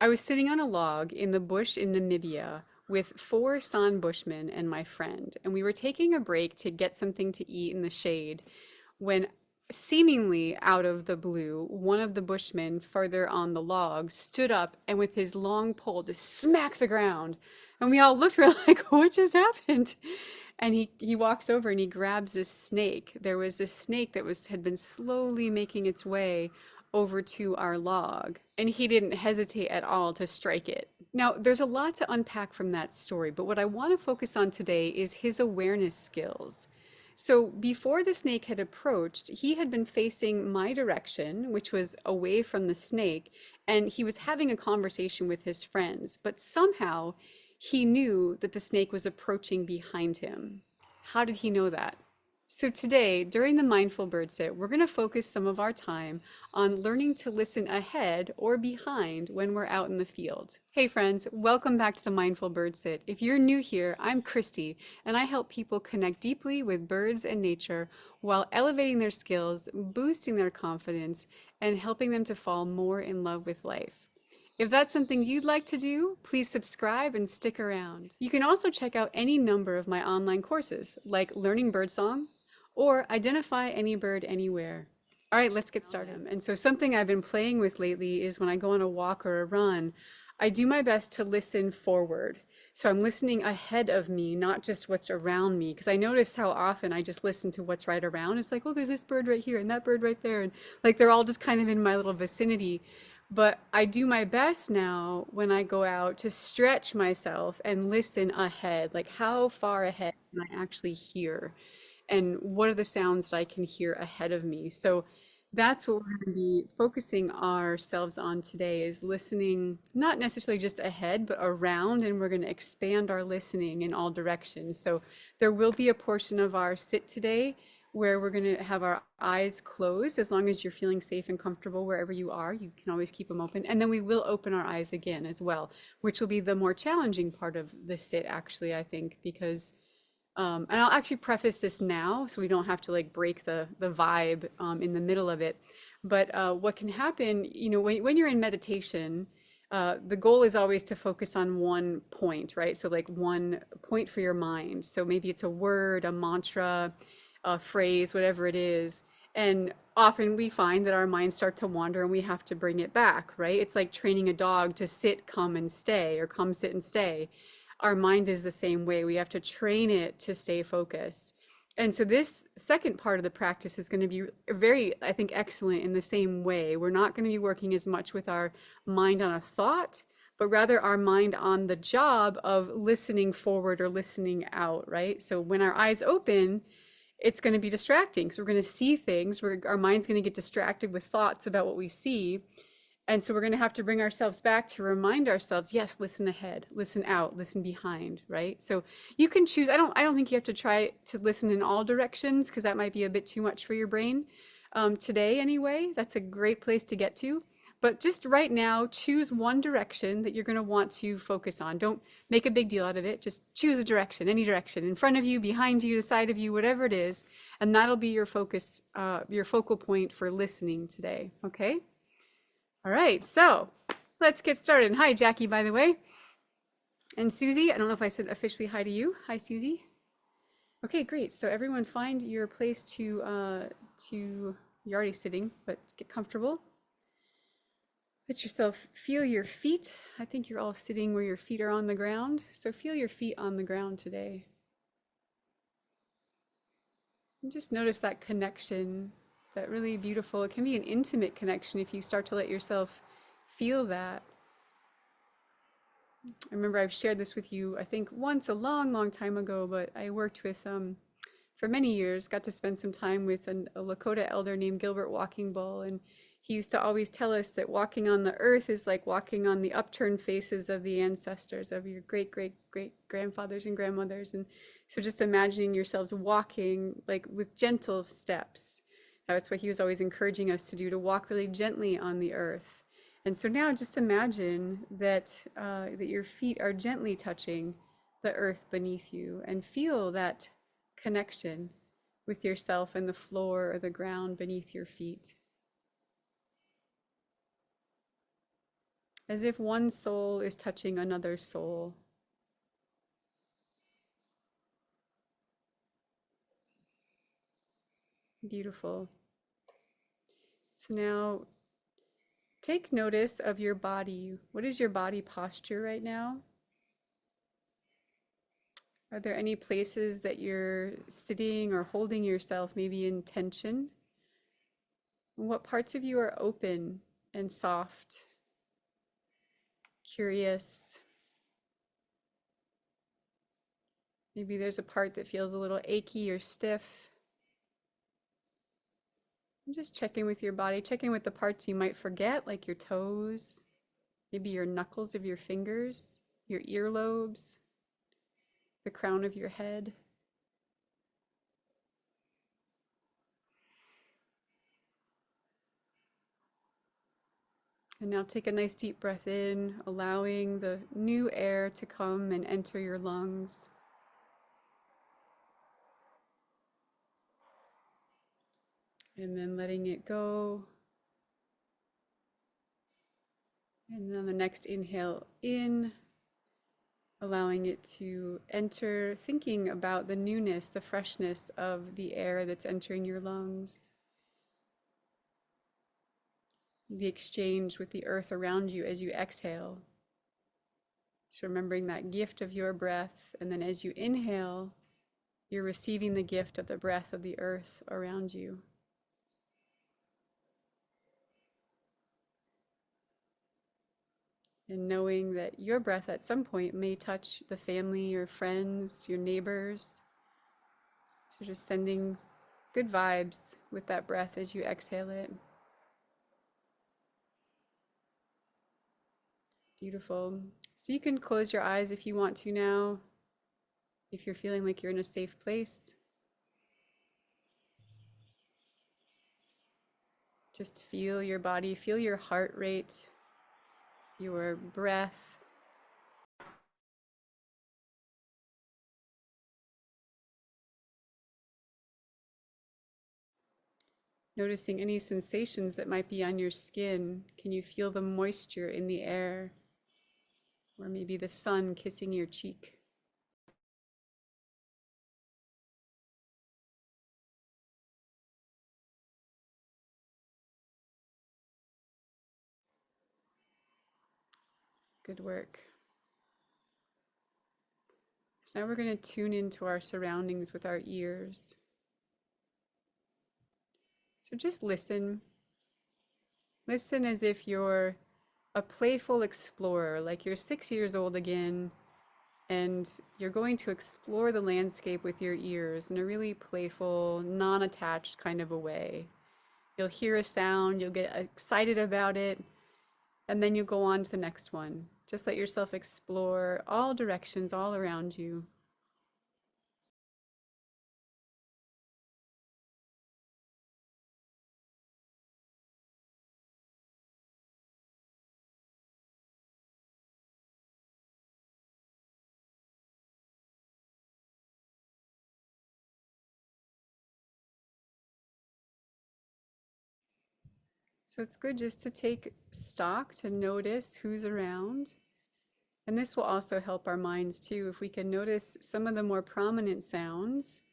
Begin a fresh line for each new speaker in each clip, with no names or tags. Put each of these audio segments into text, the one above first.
I was sitting on a log in the bush in Namibia with four San Bushmen and my friend, and we were taking a break to get something to eat in the shade when, seemingly out of the blue, one of the Bushmen further on the log stood up and with his long pole just smacked the ground. And we all looked, we're like, what just happened? And he walks over and he grabs this snake. There was this snake that had been slowly making its way over to our log, and he didn't hesitate at all to strike it. Now, there's a lot to unpack from that story, but what I want to focus on today is his awareness skills. So before the snake had approached, he had been facing my direction, which was away from the snake, and he was having a conversation with his friends, but somehow he knew that the snake was approaching behind him. How did he know that? So today, during the Mindful Bird Sit, we're going to focus some of our time on learning to listen ahead or behind when we're out in the field. Hey friends, welcome back to the Mindful Bird Sit. If you're new here, I'm Kristi, and I help people connect deeply with birds and nature while elevating their skills, boosting their confidence, and helping them to fall more in love with life. If that's something you'd like to do, please subscribe and stick around. You can also check out any number of my online courses, like Learning Birdsong or Identify Any Bird Anywhere. All right, let's get started. And so something I've been playing with lately is when I go on a walk or a run, I do my best to listen forward. So I'm listening ahead of me, not just what's around me, because I noticed how often I just listen to what's right around. It's like, oh, there's this bird right here and that bird right there. And like they're all just kind of in my little vicinity. But I do my best now when I go out to stretch myself and listen ahead, like how far ahead can I actually hear? And what are the sounds that I can hear ahead of me? So that's what we're going to be focusing ourselves on today is listening, not necessarily just ahead, but around, and we're going to expand our listening in all directions. So there will be a portion of our sit today where we're going to have our eyes closed. As long as you're feeling safe and comfortable wherever you are, you can always keep them open. And then we will open our eyes again as well, which will be the more challenging part of the sit, actually, I think, because and I'll actually preface this now so we don't have to like break the vibe in the middle of it. But what can happen, when you're in meditation, the goal is always to focus on one point, right? So like one point for your mind. So maybe it's a word, a mantra, a phrase, whatever it is. And often we find that our minds start to wander and we have to bring it back, right? It's like training a dog to sit, come, and stay, or come, sit, and stay. Our mind is the same way. We have to train it to stay focused. And so this second part of the practice is going to be very, I think, excellent in the same way. We're not going to be working as much with our mind on a thought, but rather our mind on the job of listening forward or listening out, right? So when our eyes open, it's going to be distracting because we're going to see things. Our mind's going to get distracted with thoughts about what we see. And so we're going to have to bring ourselves back to remind ourselves, yes, listen ahead, listen out, listen behind, right? So you can choose. I don't think you have to try to listen in all directions because that might be a bit too much for your brain. Today, anyway, that's a great place to get to. But just right now, choose one direction that you're going to want to focus on. Don't make a big deal out of it. Just choose a direction, any direction, in front of you, behind you, the side of you, whatever it is. And that'll be your focus, your focal point for listening today, okay? All right, so let's get started. And hi, Jackie, by the way. And Susie, I don't know if I said officially hi to you. Hi, Susie. Okay, great. So everyone find your place you're already sitting, but get comfortable. Let yourself feel your feet. I think you're all sitting where your feet are on the ground. So feel your feet on the ground today. And just notice that connection, that really beautiful, it can be an intimate connection if you start to let yourself feel that. I remember I've shared this with you, I think once a long, long time ago, but I worked with, for many years, got to spend some time with a Lakota elder named Gilbert Walking Bull. And he used to always tell us that walking on the earth is like walking on the upturned faces of the ancestors, of your great, great, great grandfathers and grandmothers. And so just imagining yourselves walking like with gentle steps. That's what he was always encouraging us to do, to walk really gently on the earth. And so now just imagine that that your feet are gently touching the earth beneath you and feel that connection with yourself and the floor or the ground beneath your feet. as if one soul is touching another soul. Beautiful. So now take notice of your body. What is your body posture right now? Are there any places that you're sitting or holding yourself, maybe in tension? And what parts of you are open and soft, curious? Maybe there's a part that feels a little achy or stiff. And just checking with your body, checking with the parts you might forget, like your toes, maybe your knuckles of your fingers, your earlobes, the crown of your head. And now take a nice deep breath in, allowing the new air to come and enter your lungs. And then letting it go. And then the next inhale in, allowing it to enter, thinking about the newness, the freshness of the air that's entering your lungs. The exchange with the earth around you as you exhale. So remembering that gift of your breath, and then as you inhale, you're receiving the gift of the breath of the earth around you. And knowing that your breath at some point may touch the family, your friends, your neighbors. So just sending good vibes with that breath as you exhale it. Beautiful. So you can close your eyes if you want to now, if you're feeling like you're in a safe place. Just feel your body, feel your heart rate, your breath. Noticing any sensations that might be on your skin. Can you feel the moisture in the air? Or maybe the sun kissing your cheek? Good work. So now we're going to tune into our surroundings with our ears. So just listen. Listen as if you're a playful explorer, like you're 6 years old again, and you're going to explore the landscape with your ears in a really playful, non-attached kind of a way. You'll hear a sound, you'll get excited about it, and then you'll go on to the next one. Just let yourself explore all directions all around you. So it's good just to take stock, to notice who's around. And this will also help our minds too. If we can notice some of the more prominent sounds,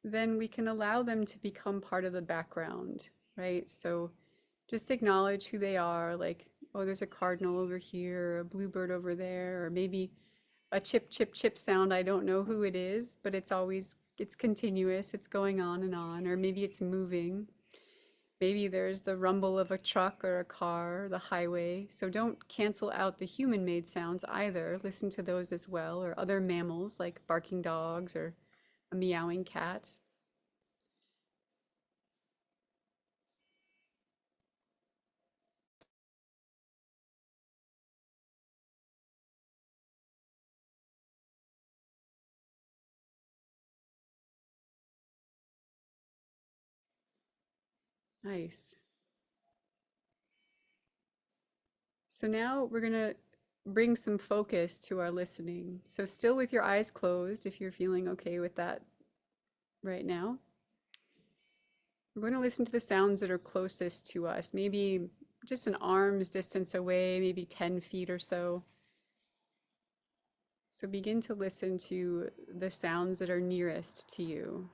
then we can allow them to become part of the background, right? So just acknowledge who they are, like, oh, there's a cardinal over here, or a bluebird over there, or maybe a chip, chip, chip sound. I don't know who it is, but it's continuous, it's going on, or maybe it's moving. Maybe there's the rumble of a truck or a car, the highway. So don't cancel out the human-made sounds either. Listen to those as well, or other mammals like barking dogs or a meowing cat. Nice. So now we're going to bring some focus to our listening. So still with your eyes closed, if you're feeling okay with that right now. We're going to listen to the sounds that are closest to us. Maybe just an arm's distance away, maybe 10 feet or so. So begin to listen to the sounds that are nearest to you.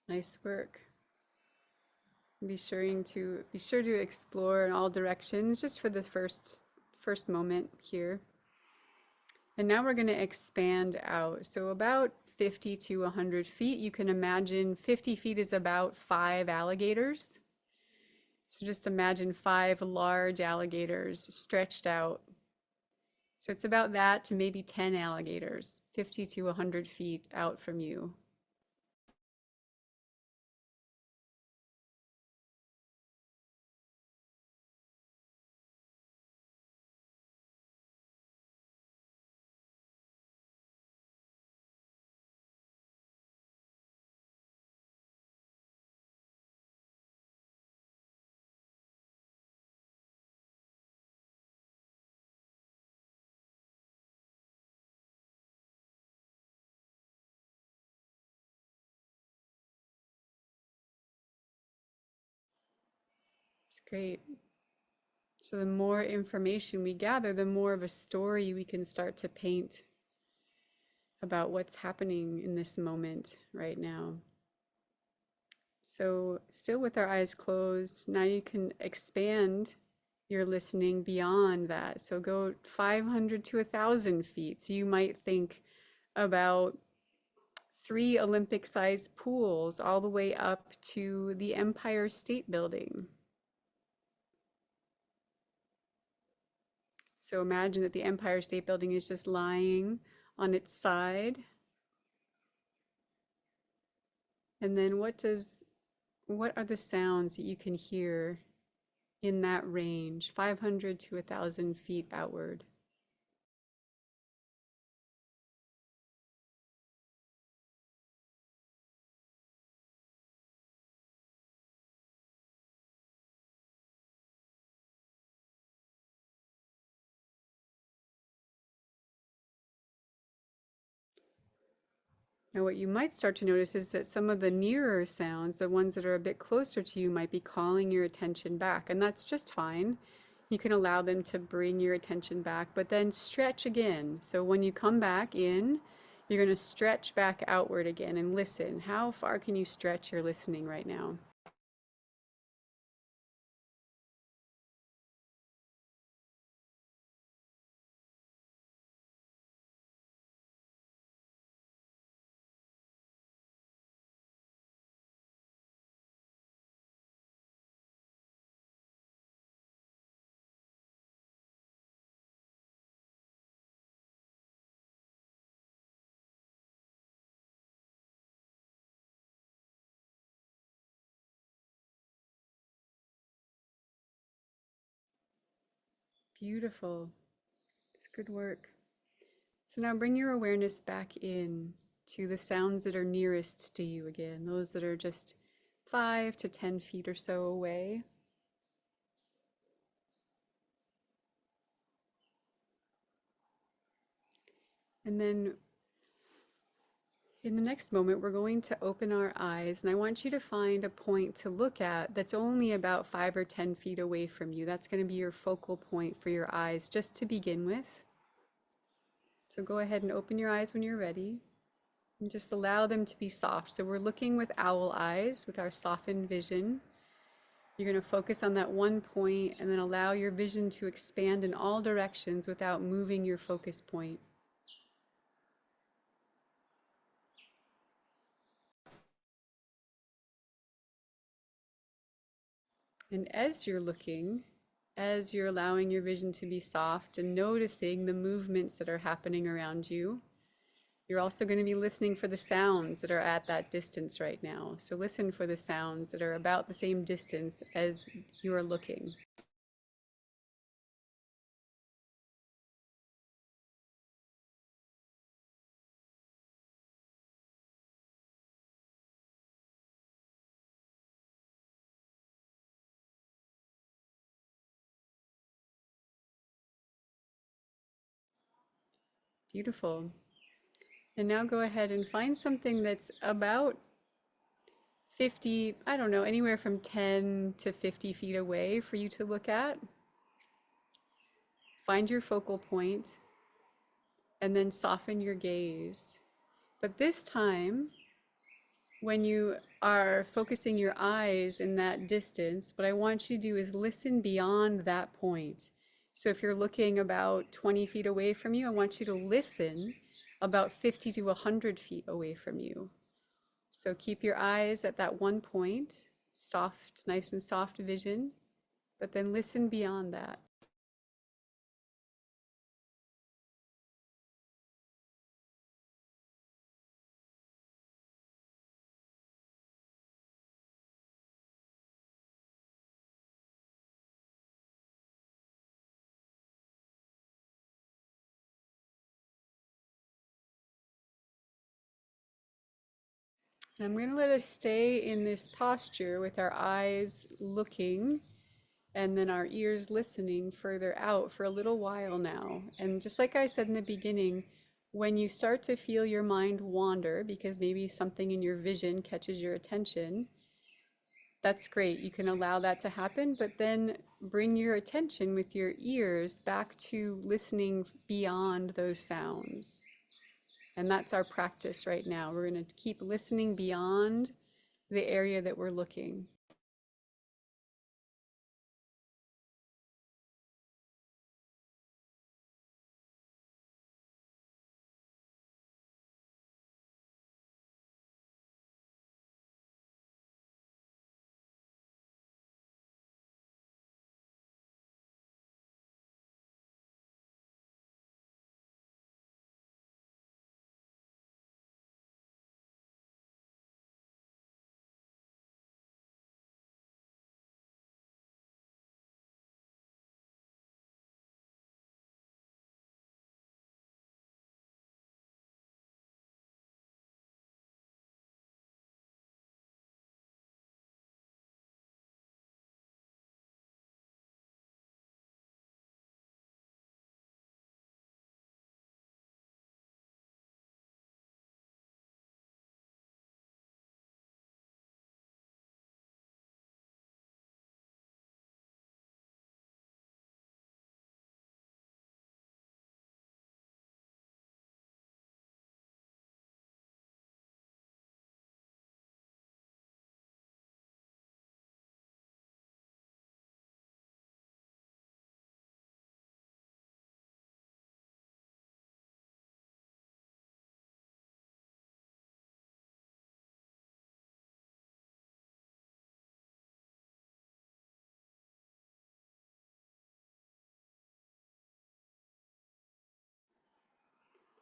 Nice work. Be sure to explore in all directions just for the first moment here. And now we're going to expand out. So about 50 to 100 feet. You can imagine 50 feet is about 5 alligators. So just imagine 5 large alligators stretched out. So it's about that to maybe 10 alligators, 50 to 100 feet out from you. It's great. So the more information we gather, the more of a story we can start to paint about what's happening in this moment right now. So still with our eyes closed, now you can expand your listening beyond that. So go 500 to 1,000 feet. So you might think about 3 Olympic-sized pools all the way up to the Empire State Building. So imagine that the Empire State Building is just lying on its side. And then what are the sounds that you can hear in that range, 500 to 1,000 feet outward? Now, what you might start to notice is that some of the nearer sounds, the ones that are a bit closer to you, might be calling your attention back, and that's just fine. You can allow them to bring your attention back, but then stretch again. So when you come back in, you're going to stretch back outward again and listen. How far can you stretch your listening right now? Beautiful. It's good work. So now bring your awareness back in to the sounds that are nearest to you again, those that are just 5 to 10 feet or so away. And then in the next moment, we're going to open our eyes, and I want you to find a point to look at that's only about 5 or 10 feet away from you. That's going to be your focal point for your eyes, just to begin with. So go ahead and open your eyes when you're ready, and just allow them to be soft. So we're looking with owl eyes, with our softened vision. You're going to focus on that one point, and then allow your vision to expand in all directions without moving your focus point. And as you're looking, as you're allowing your vision to be soft and noticing the movements that are happening around you, You're also going to be listening for the sounds that are at that distance right now. So listen for the sounds that are about the same distance as you are looking. Beautiful. And now go ahead and find something that's about 50, I don't know, anywhere from 10 to 50 feet away for you to look at. Find your focal point and then soften your gaze. But this time, when you are focusing your eyes in that distance, what I want you to do is listen beyond that point. So if you're looking about 20 feet away from you, I want you to listen about 50 to 100 feet away from you. So keep your eyes at that one point, soft, nice and soft vision, but then listen beyond that. And I'm going to let us stay in this posture with our eyes looking and then our ears listening further out for a little while now. And just like I said in the beginning, when you start to feel your mind wander because maybe something in your vision catches your attention, that's great. You can allow that to happen, but then bring your attention with your ears back to listening beyond those sounds. And that's our practice right now. We're going to keep listening beyond the area that we're looking.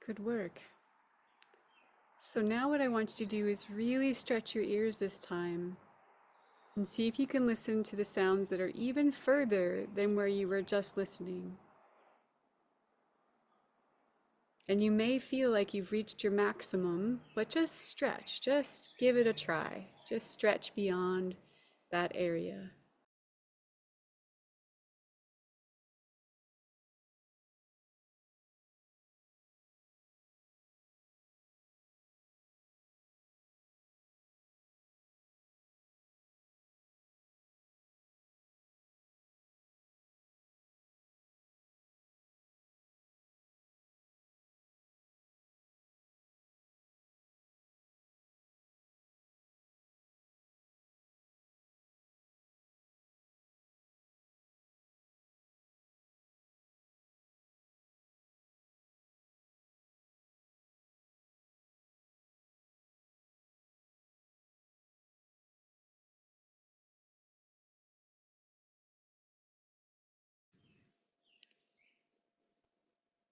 Good work. So now what I want you to do is really stretch your ears this time and see if you can listen to the sounds that are even further than where you were just listening. And you may feel like you've reached your maximum, but just stretch, just give it a try. Just stretch beyond that area.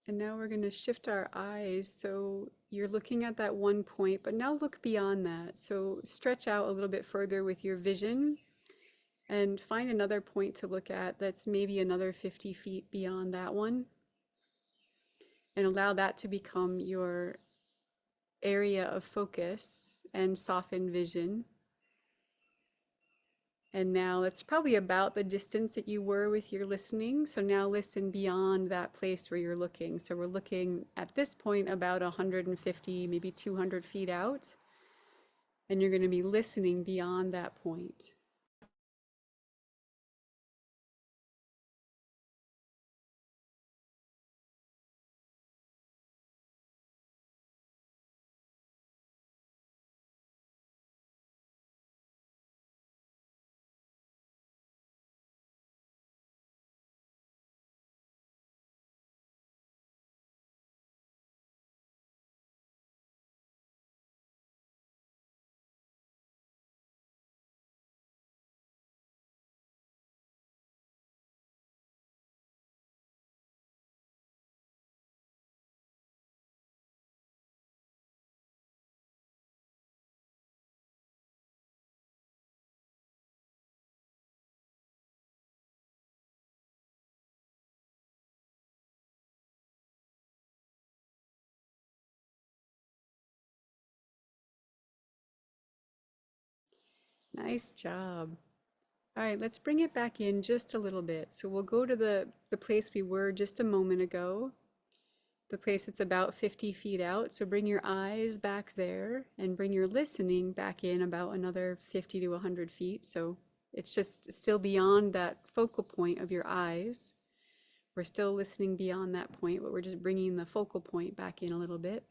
And now we're going to shift our eyes. So you're looking at that one point, but now look beyond that. So stretch out a little bit further with your vision and find another point to look at that's maybe another 50 feet beyond that one. And allow that to become your area of focus and soften vision. And now it's probably about the distance that you were with your listening. So now listen beyond that place where you're looking. So we're looking at this point about 150, maybe 200 feet out. And you're going to be listening beyond that point. Nice job. All right, let's bring it back in just a little bit. So we'll go to the place we were just a moment ago, the place that's about 50 feet out. So bring your eyes back there and bring your listening back in about another 50 to 100 feet. So it's just still beyond that focal point of your eyes. We're still listening beyond that point, but we're just bringing the focal point back in a little bit.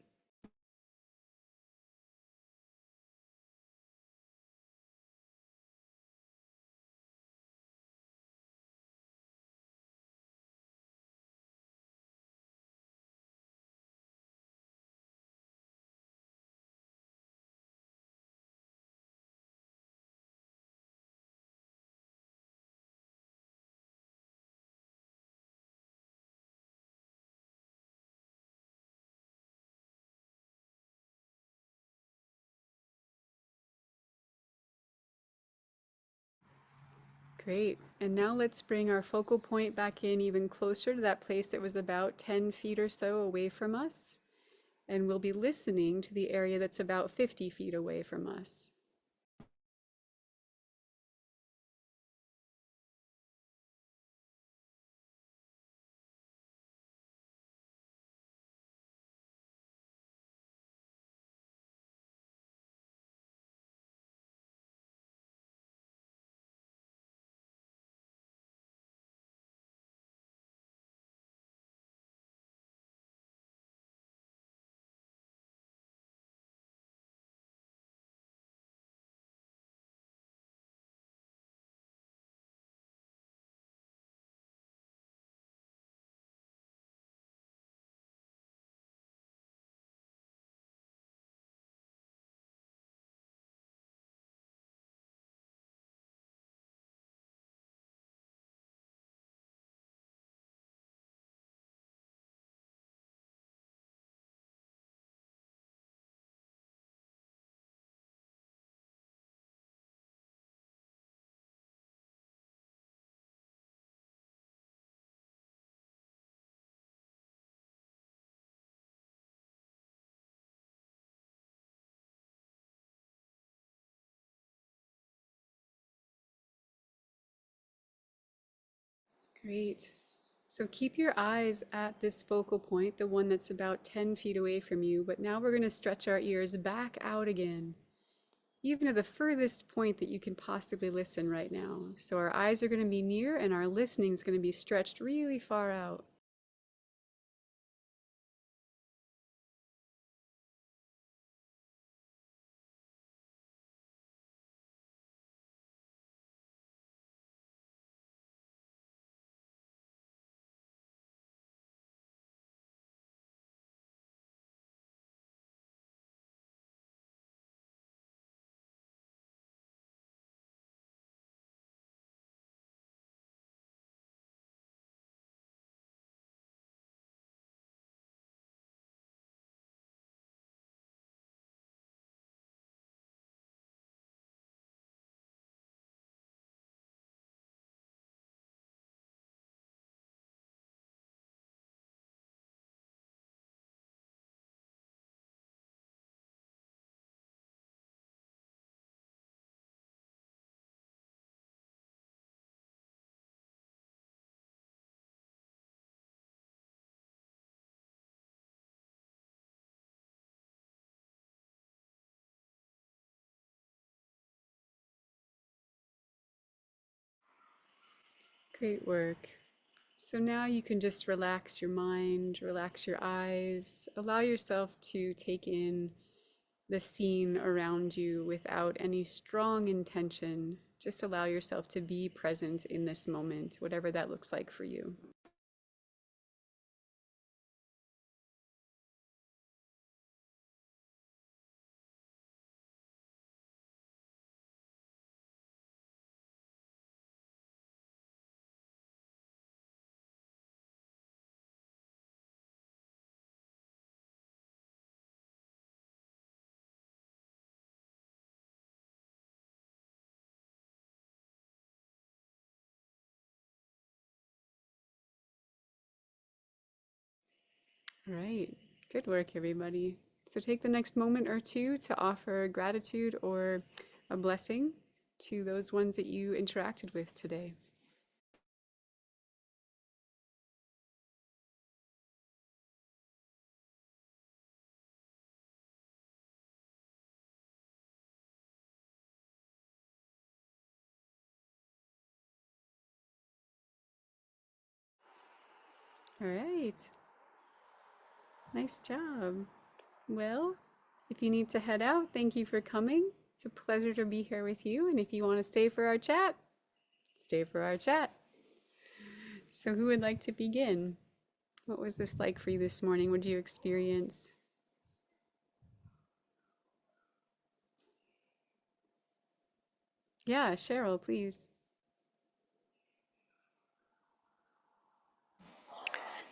Great. And now let's bring our focal point back in even closer to that place that was about 10 feet or so away from us. And we'll be listening to the area that's about 50 feet away from us. Great. So keep your eyes at this focal point, the one that's about 10 feet away from you, but now we're going to stretch our ears back out again, even to the furthest point that you can possibly listen right now. So our eyes are going to be near and our listening is going to be stretched really far out. Great work. So now you can just relax your mind, relax your eyes, allow yourself to take in the scene around you without any strong intention. Just allow yourself to be present in this moment, whatever that looks like for you. All right. Good work, everybody. So take the next moment or two to offer gratitude or a blessing to those ones that you interacted with today. All right. Nice job. Well, if you need to head out, thank you for coming. It's a pleasure to be here with you. And if you want to stay for our chat, stay for our chat. So, who would like to begin? What was this like for you this morning? What did you experience? Yeah, Cheryl, please.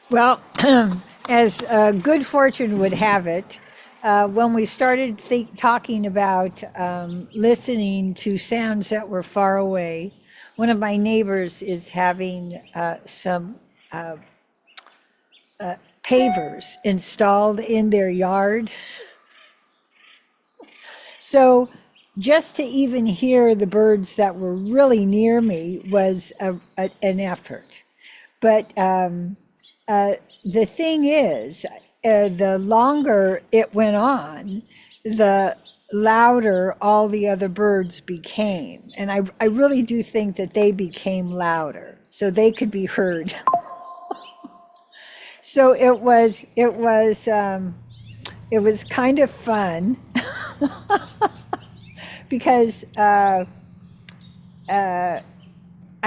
Well, as good fortune would have it, when we started talking about listening to sounds that were far away, one of my neighbors is having some pavers installed in their yard. So just to even hear the birds that were really near me was an effort. But the thing is, the longer it went on, the louder all the other birds became. And I really do think that they became louder so they could be heard. So it was kind of fun because I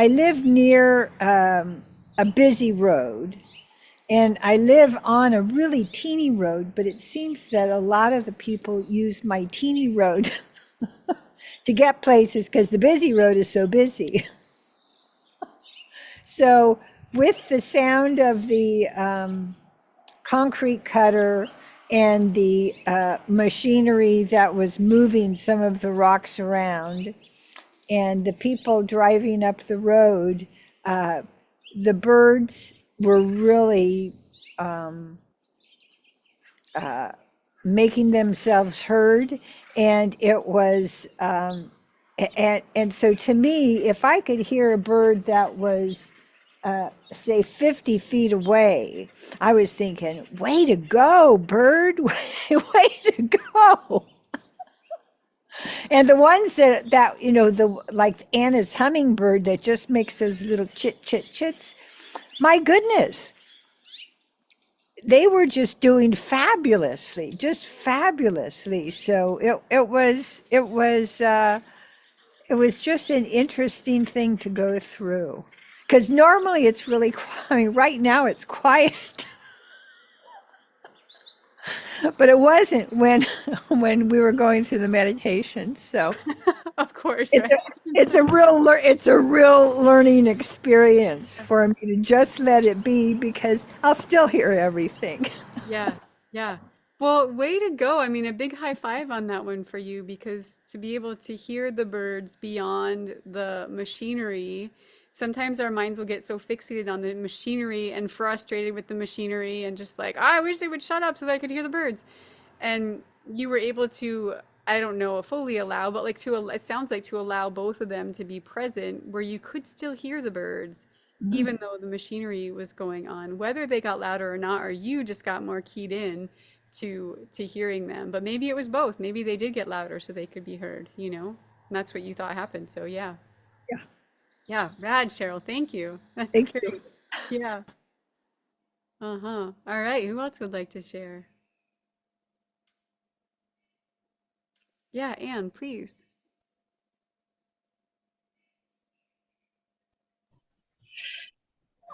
live near a busy road. And I live on a really teeny road, but it seems that a lot of the people use my teeny road to get places because the busy road is so busy. So, with the sound of the concrete cutter and the machinery that was moving some of the rocks around, and the people driving up the road, the birds were really making themselves heard, and it was and so to me, if I could hear a bird that was say 50 feet away, I was thinking, way to go, bird. Way to go. And the ones that the like Anna's hummingbird that just makes those little chit chit chits, my goodness, they were just doing fabulously, just fabulously. So it was just an interesting thing to go through. Because normally it's really quiet. I mean, right now it's quiet, but it wasn't when when we were going through the meditation. So
Of course,
it's
right?
it's a real learning experience for me to just let it be because I'll still hear everything.
Yeah, yeah. Well, way to go. I mean, a big high five on that one for you because to be able to hear the birds beyond the machinery, sometimes our minds will get so fixated on the machinery and frustrated with the machinery and just like, I wish they would shut up so that I could hear the birds. And you were able to, I don't know, fully allow, but like it sounds like to allow both of them to be present where you could still hear the birds even though the machinery was going on, whether they got louder or not, or you just got more keyed in to hearing them. But maybe it was both. Maybe they did get louder so they could be heard, you know? And that's what you thought happened. So yeah.
Yeah.
Yeah, rad, Cheryl. Thank you. That's
Thank you.
great. Yeah. Uh-huh. All right. Who else would like to share? Yeah, Anne, please.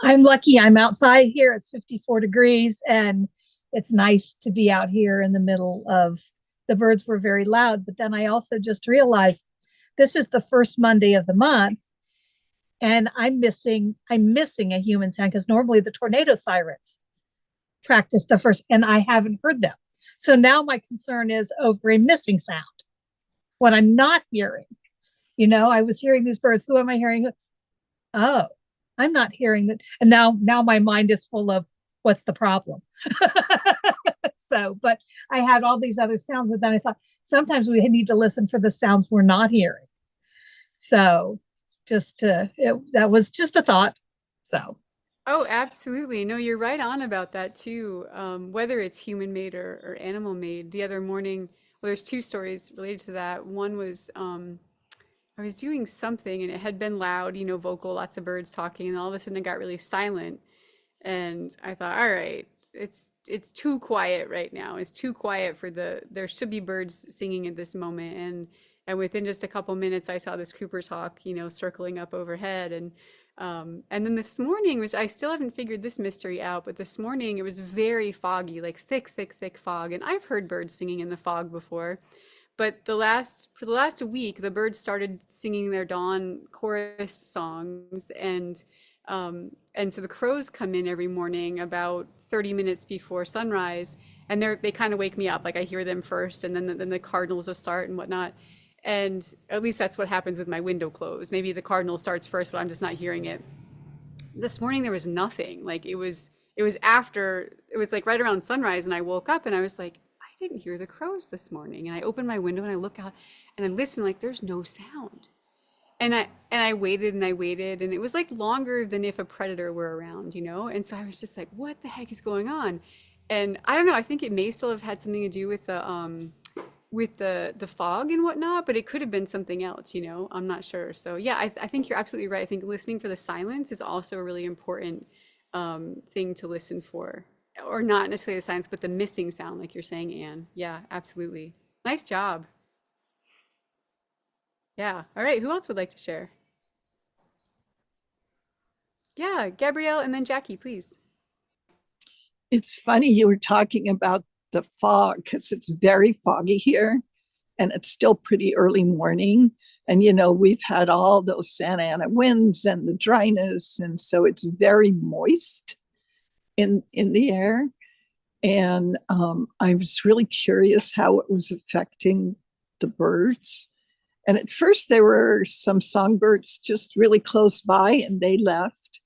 I'm lucky I'm outside here. It's 54 degrees and it's nice to be out here in the middle of the birds were very loud. But then I also just realized this is the first Monday of the month and I'm missing a human sound because normally the tornado sirens practice the first and I haven't heard them. So now my concern is over a missing sound, what I'm not hearing. I was hearing these birds. Who am I hearing? Oh, I'm not hearing that. And now my mind is full of what's the problem. So, but I had all these other sounds, but then I thought sometimes we need to listen for the sounds we're not hearing. So that was just a thought. So
Oh, absolutely. No, you're right on about that too. Whether it's human made or animal made. The other morning, well, there's two stories related to that. One was I was doing something and it had been loud, vocal, lots of birds talking, and all of a sudden it got really silent. And I thought, all right, it's too quiet right now. It's too quiet for there should be birds singing at this moment. And within just a couple minutes, I saw this Cooper's hawk, circling up overhead. And then this morning was I still haven't figured this mystery out, but this morning it was very foggy, like thick, thick, thick fog. And I've heard birds singing in the fog before. But for the last week, the birds started singing their dawn chorus songs, and so the crows come in every morning about 30 minutes before sunrise, and they kind of wake me up. Like I hear them first, and then the cardinals will start and whatnot. And at least that's what happens with my window closed. Maybe the cardinal starts first, but I'm just not hearing it. This morning there was nothing. Like it was like right around sunrise, and I woke up and I was like, I didn't hear the crows this morning. And I opened my window and I look out and I listen, like there's no sound. And I waited and I waited, and it was like longer than if a predator were around, And so I was just like, what the heck is going on? And I don't know, I think it may still have had something to do with the fog and whatnot, but it could have been something else, I'm not sure. So yeah, I think you're absolutely right. I think listening for the silence is also a really important thing to listen for, or not necessarily the silence, but the missing sound, like you're saying, Anne. Yeah, absolutely. Nice job. Yeah. All right. Who else would like to share? Yeah, Gabrielle and then Jackie, please.
It's funny you were talking about the fog because it's very foggy here and it's still pretty early morning. And, we've had all those Santa Ana winds and the dryness. And so it's very moist in the air. And I was really curious how it was affecting the birds. And at first, there were some songbirds just really close by and they left.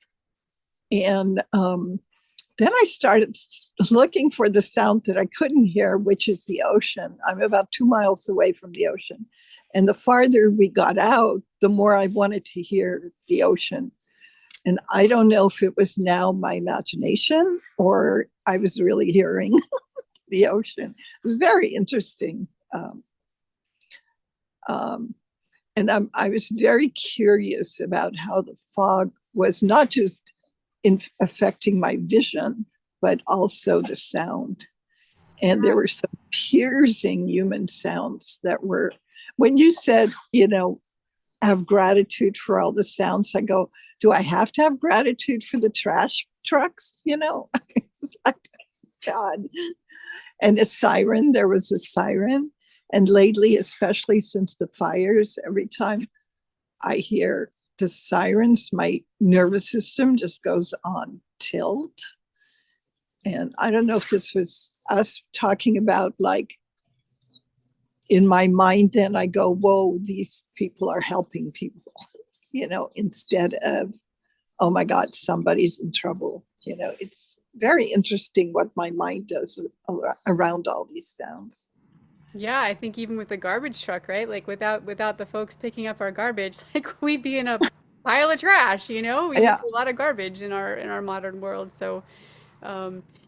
And then I started looking for the sound that I couldn't hear, which is the ocean. I'm about 2 miles away from the ocean. And the farther we got out, the more I wanted to hear the ocean. And I don't know if it was now my imagination or I was really hearing the ocean. It was very interesting. And I was very curious about how the fog was not just affecting my vision, but also the sound. And there were some piercing human sounds that were, when you said, have gratitude for all the sounds, I go, do I have to have gratitude for the trash trucks? It's like, God. And a siren, there was a siren. And lately, especially since the fires, every time I hear the sirens, my nervous system just goes on tilt. And I don't know if this was us talking about, like, in my mind, then I go, whoa, these people are helping people, instead of, oh my God, somebody's in trouble. It's very interesting what my mind does around all these sounds.
Yeah, I think even with the garbage truck, right? Like without the folks picking up our garbage, like we'd be in a pile of trash, We
Yeah.
do a lot of garbage in our modern world. So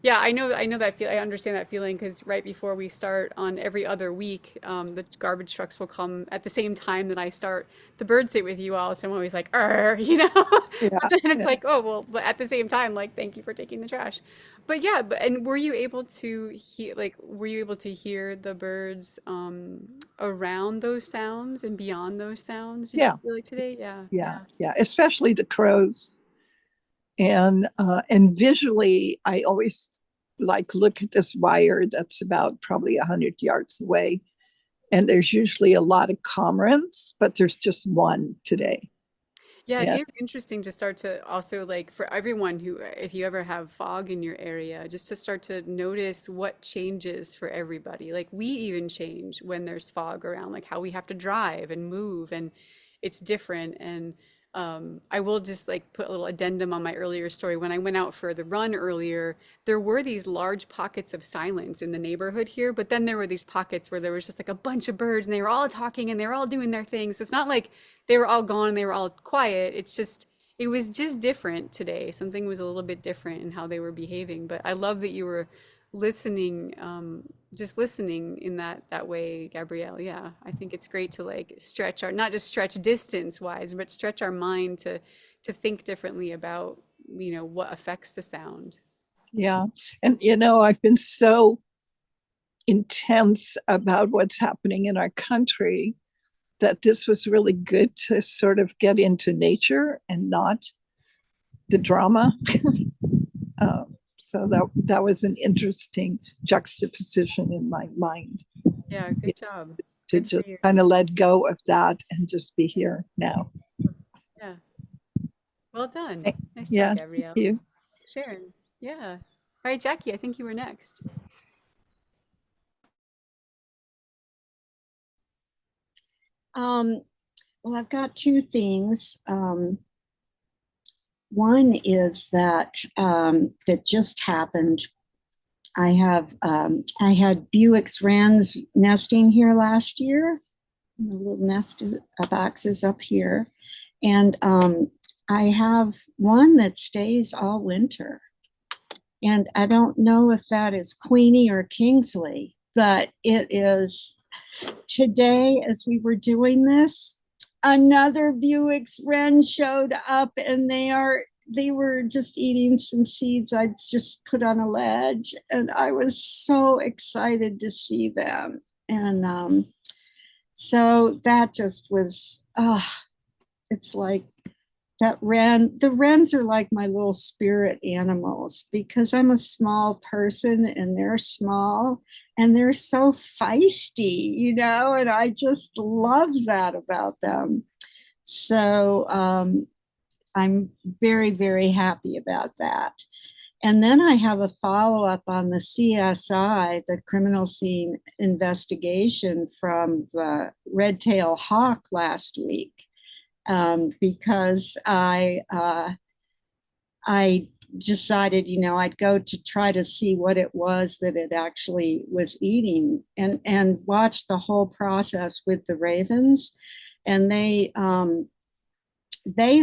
Yeah, I know that feel. I understand that feeling because right before we start on every other week, the garbage trucks will come at the same time that I start the bird sit with you all. So I'm always like, you know, but
Yeah,
then it's
yeah,
like, oh, well, but at the same time, like, thank you for taking the trash. But yeah, and were you able to hear, like, were you able to hear the birds, around those sounds and beyond those sounds? Did you
yeah,
feel like today? Yeah.
yeah, yeah. Especially the crows, and visually, I always like look at this wire that's about probably 100 yards away, and there's usually a lot of cormorants, but there's just one today.
Yeah, it
And
is interesting to start to also like for everyone who, if you ever have fog in your area, just to start to notice what changes for everybody. Like we even change when there's fog around, like how we have to drive and move, and it's different. And I will just like put a little addendum on my earlier story. When I went out for the run earlier, there were these large pockets of silence in the neighborhood here, but then there were these pockets where there was just like a bunch of birds and they were all talking and they were all doing their things. So it's not like they were all gone and they were all quiet. It's just, it was just different today. Something was a little bit different in how they were behaving. But I love that you were listening, just listening in that way, Gabrielle. Yeah, I think it's great to like stretch our, not just stretch distance wise, but stretch our mind to think differently about, what affects the sound.
yeah, and I've been so intense about what's happening in our country that this was really good to sort of get into nature and not the drama. So that was an interesting juxtaposition in my mind,
Yeah, good job.
to
Good for
just
you.
kind of let go of that and just be here now.
Yeah, well done. Nice job,
Yeah, thank
Gabrielle.
you.
Sharon. Yeah. All right, Jackie, I think you were next.
Um, well, I've got two things. One is that just happened. I had Buick's wrens nesting here last year. A little nest of boxes up here, and I have one that stays all winter. And I don't know if that is Queenie or Kingsley, but it is today as we were doing this, another Buick's wren showed up and they were just eating some seeds I'd just put on a ledge. And I was so excited to see them. And so that just was, it's like the wrens are like my little spirit animals because I'm a small person and they're small and they're so feisty, and I just love that about them. So I'm very, very happy about that. And then I have a follow up on the CSI, the criminal scene investigation from the red tail hawk last week, because I decided, I'd go to try to see what it was that it actually was eating, and watch the whole process with the ravens. And they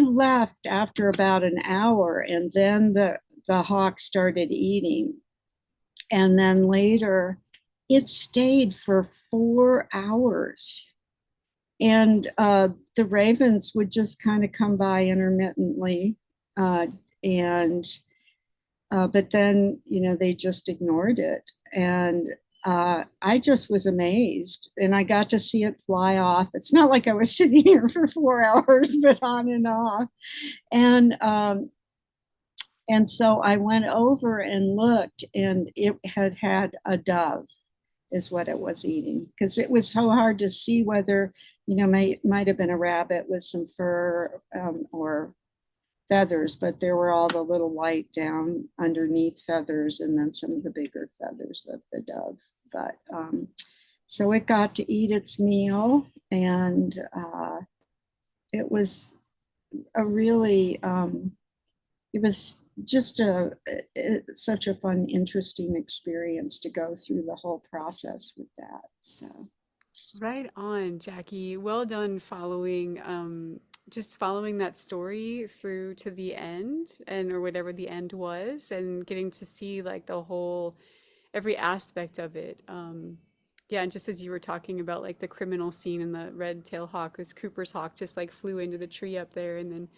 left after about an hour, and then the hawk started eating, and then later it stayed for 4 hours. And the ravens would just kind of come by intermittently, and but then they just ignored it. And I just was amazed, and I got to see it fly off. It's not like I was sitting here for 4 hours, but on and off. And and so I went over and looked, and it had a dove is what it was eating, because it was so hard to see whether might have been a rabbit with some fur, or feathers, but there were all the little white down underneath feathers and then some of the bigger feathers of the dove. But so it got to eat its meal, and it was a really it was just such a fun, interesting experience to go through the whole process with that. So
Right on, Jackie. Well done following just following that story through to the end, and or whatever the end was, and getting to see like the whole, every aspect of it. Yeah, and just as you were talking about like the criminal scene in the red tail hawk, this Cooper's hawk just like flew into the tree up there, and then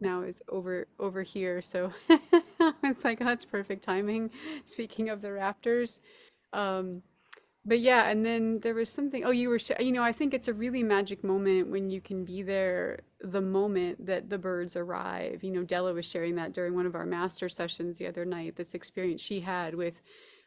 now is over here. So I was like, oh, that's perfect timing. Speaking of the raptors. Um, but yeah, and then there was something, oh, you were, I think it's a really magic moment when you can be there the moment that the birds arrive. Della was sharing that during one of our master sessions the other night, this experience she had with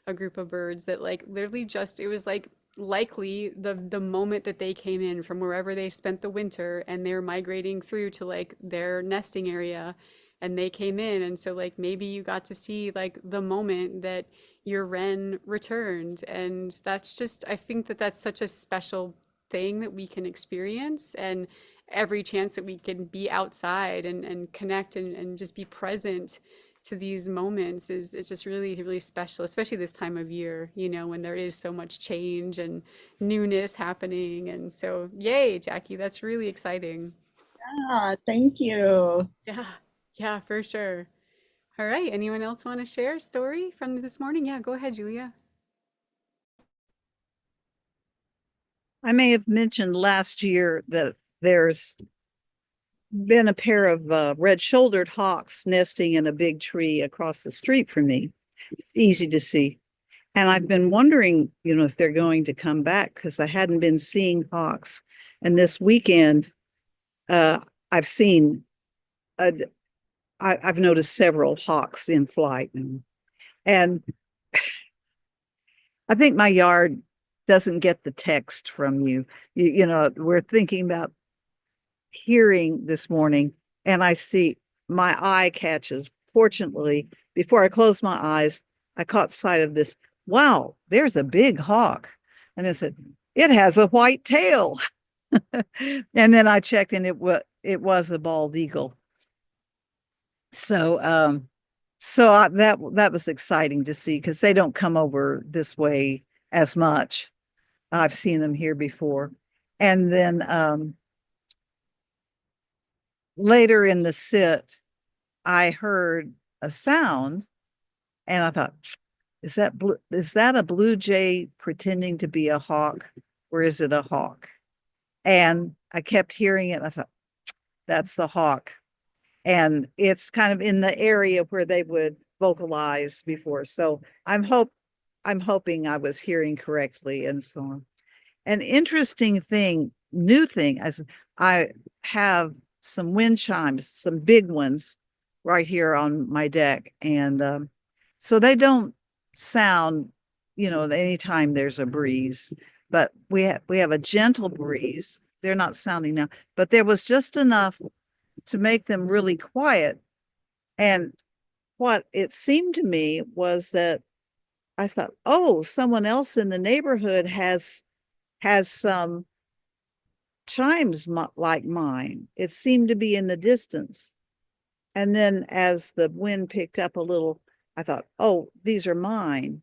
a group of birds that like literally just, it was like likely the moment that they came in from wherever they spent the winter, and they're migrating through to like their nesting area, and they came in, and so like maybe you got to see like the moment that your wren returned. And that's just, I think that that's such a special thing that we can experience. And every chance that we can be outside and connect and just be present to these moments is, it's just really, really special, especially this time of year, when there is so much change and newness happening. And so, yay, Jackie, that's really exciting.
Ah, thank you.
Yeah, yeah, for sure. All right. Anyone else want to share a story from this morning? Yeah, go ahead, Julia.
I may have mentioned last year that there's been a pair of red-shouldered hawks nesting in a big tree across the street from me. Easy to see. And I've been wondering, if they're going to come back because I hadn't been seeing hawks. And this weekend, uh, I've seen, I've noticed several hawks in flight. And I think my yard doesn't get the text from you. We're thinking about hearing this morning, and I see my eye catches. Fortunately, before I closed my eyes, I caught sight of this. Wow, there's a big hawk. And I said, it has a white tail. And then I checked, and it was a bald eagle. So that was exciting to see because they don't come over this way as much. I've seen them here before. And then later in the sit, I heard a sound, and I thought, is that a blue jay pretending to be a hawk, or is it a hawk? And I kept hearing it. And I thought, that's the hawk. And it's kind of in the area where they would vocalize before. So I'm hoping I was hearing correctly and so on. An interesting thing, new thing, as I have some wind chimes, some big ones right here on my deck. And so they don't sound, anytime there's a breeze, but we have a gentle breeze. They're not sounding now, but there was just enough to make them really quiet. And what it seemed to me was that I thought, oh, someone else in the neighborhood has some chimes like mine. It seemed to be in the distance. And then as the wind picked up a little, I thought, oh, these are mine.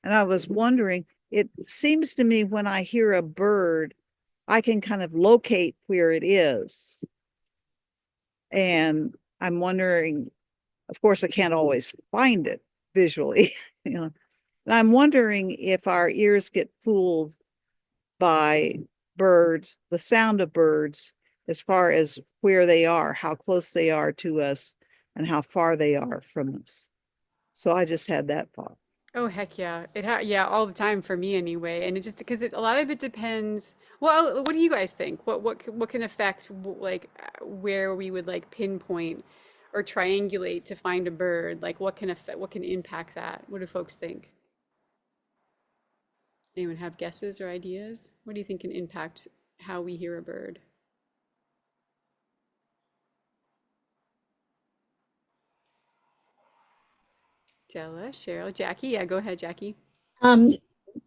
And I was wondering, it seems to me when I hear a bird, I can kind of locate where it is. And I'm wondering, of course, I can't always find it visually, And I'm wondering if our ears get fooled by birds, the sound of birds, as far as where they are, how close they are to us, and how far they are from us. So I just had that thought.
Oh, heck yeah. Yeah, all the time for me anyway. And it just because a lot of it depends. Well, what do you guys think? What can affect like where we would like pinpoint or triangulate to find a bird? Like what can impact that? What do folks think? Anyone have guesses or ideas? What do you think can impact how we hear a bird? Della, Cheryl, Jackie. Yeah, go ahead, Jackie.
Um,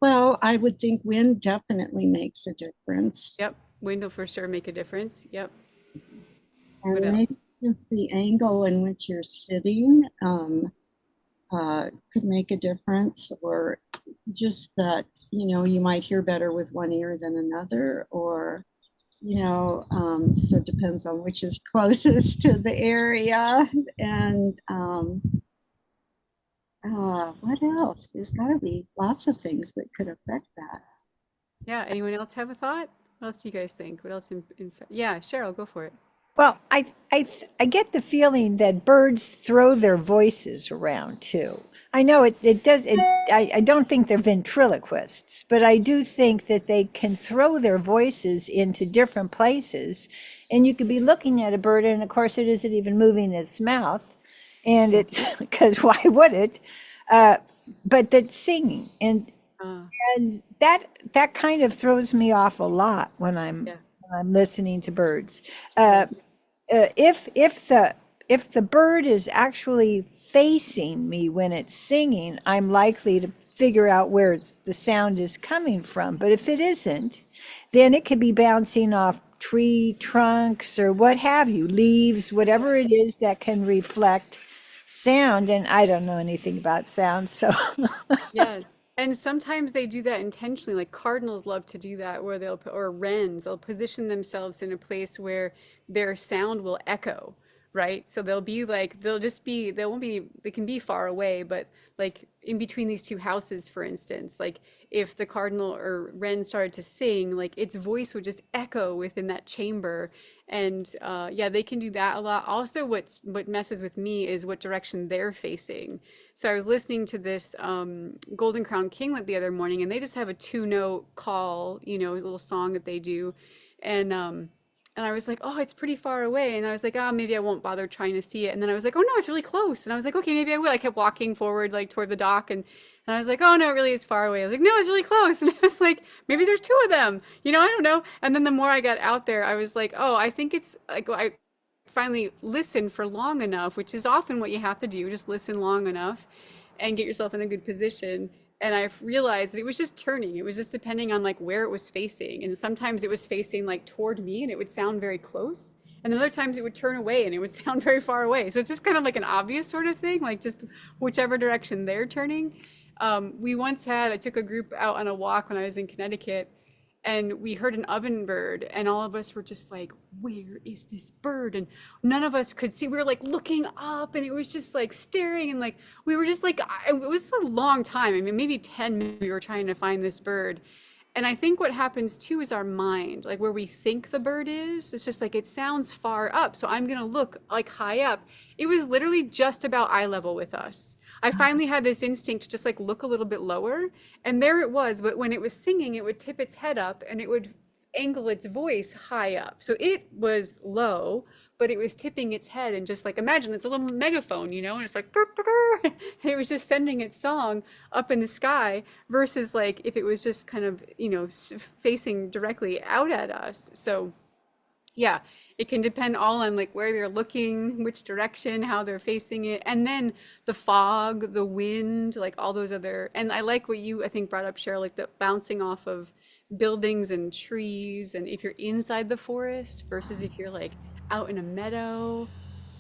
well, I would think wind definitely makes a difference.
Yep. Wind will for sure make a difference. Yep. What
And maybe
else?
just the angle in which you're sitting could make a difference, or just that, you might hear better with one ear than another, or so it depends on which is closest to the area. And what else? There's got to be lots of things that could affect that.
Yeah. Anyone else have a thought? What else do you guys think? What else yeah, Cheryl, go for it.
Well, I get the feeling that birds throw their voices around too. I know it does it. I don't think they're ventriloquists, but I do think that they can throw their voices into different places, and you could be looking at a bird, and of course it isn't even moving its mouth, and
Yeah.
it's because why would it? Uh, but that's singing,
Uh,
and that kind of throws me off a lot
yeah.
when I'm listening to birds.
Yeah.
Uh, if the bird is actually facing me when it's singing, I'm likely to figure out where the sound is coming from. But if it isn't, then it could be bouncing off tree trunks or what have you, leaves, whatever it is that can reflect sound. And I don't know anything about sound, so
Yes. And sometimes they do that intentionally. Like cardinals love to do that, where or wrens, they'll position themselves in a place where their sound will echo, right? So they'll be like, they won't be, they can be far away, but like in between these two houses, for instance, like if the cardinal or wren started to sing, like its voice would just echo within that chamber. And yeah, they can do that a lot. Also, what messes with me is what direction they're facing. So I was listening to this Golden Crown Kinglet the other morning, and they just have a two-note call, a little song that they do, and I was like, oh, it's pretty far away, and I was like, oh, maybe I won't bother trying to see it, and then I was like, oh no, it's really close, and I was like, okay, maybe I will. I kept walking forward like toward the dock, and I was like, oh no, it really is far away. I was like, no, it's really close, and I was like, maybe there's two of them, I don't know. And then the more I got out there, I was like, oh, I think it's like I finally listen for long enough, which is often what you have to do, just listen long enough and get yourself in a good position. And I realized that it was just turning. It was just depending on like where it was facing. And sometimes it was facing like toward me and it would sound very close. And then other times it would turn away and it would sound very far away. So it's just kind of like an obvious sort of thing, like just whichever direction they're turning. I took a group out on a walk when I was in Connecticut, and we heard an ovenbird, and all of us were just like, where is this bird? And none of us could see. We were like looking up, and it was just like staring, and like we were just like, it was a long time. I mean, maybe 10 minutes we were trying to find this bird. And I think what happens too is our mind, like where we think the bird is, it's just like it sounds far up. So I'm going to look like high up. It was literally just about eye level with us. I finally had this instinct to just like look a little bit lower, and there it was. But when it was singing, it would tip its head up and it would angle its voice high up. So it was low, but it was tipping its head and just like imagine it's a little megaphone, and it's like, "Brr, brr, brr," and it was just sending its song up in the sky versus like if it was just kind of, facing directly out at us. So yeah, it can depend all on like where they're looking, which direction, how they're facing it, and then the fog, the wind, like all those other. And I like what you I think brought up, Cheryl, like the bouncing off of buildings and trees, and if you're inside the forest versus if you're like out in a meadow.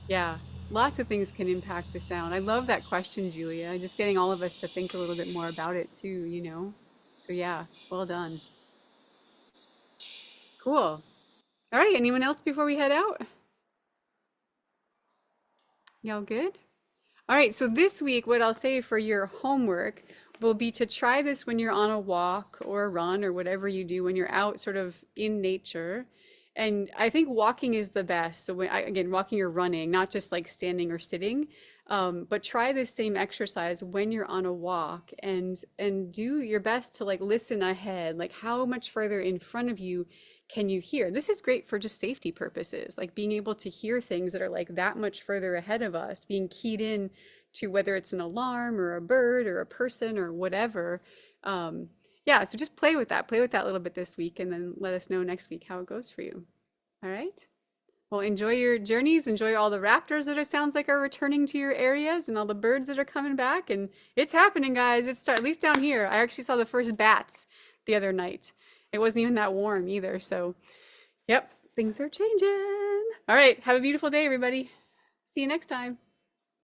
Yeah, lots of things can impact the sound. I love that question, Julia. Just getting all of us to think a little bit more about it too. So yeah, well done. Cool. All right, anyone else before we head out? Y'all good? All right, so this week, what I'll say for your homework will be to try this when you're on a walk or a run or whatever you do when you're out sort of in nature. And I think walking is the best. So again, walking or running, not just like standing or sitting, but try this same exercise when you're on a walk and do your best to like listen ahead, like how much further in front of you can you hear? This is great for just safety purposes, like being able to hear things that are like that much further ahead of us, being keyed in to whether it's an alarm or a bird or a person or whatever. Yeah, so just play with that a little bit this week, and then let us know next week how it goes for you. All right. Well, enjoy your journeys. Enjoy all the raptors that it sounds like are returning to your areas and all the birds that are coming back. And it's happening, guys. At least down here. I actually saw the first bats the other night. It wasn't even that warm either. So, yep, things are changing. All right. Have a beautiful day, everybody. See you next time.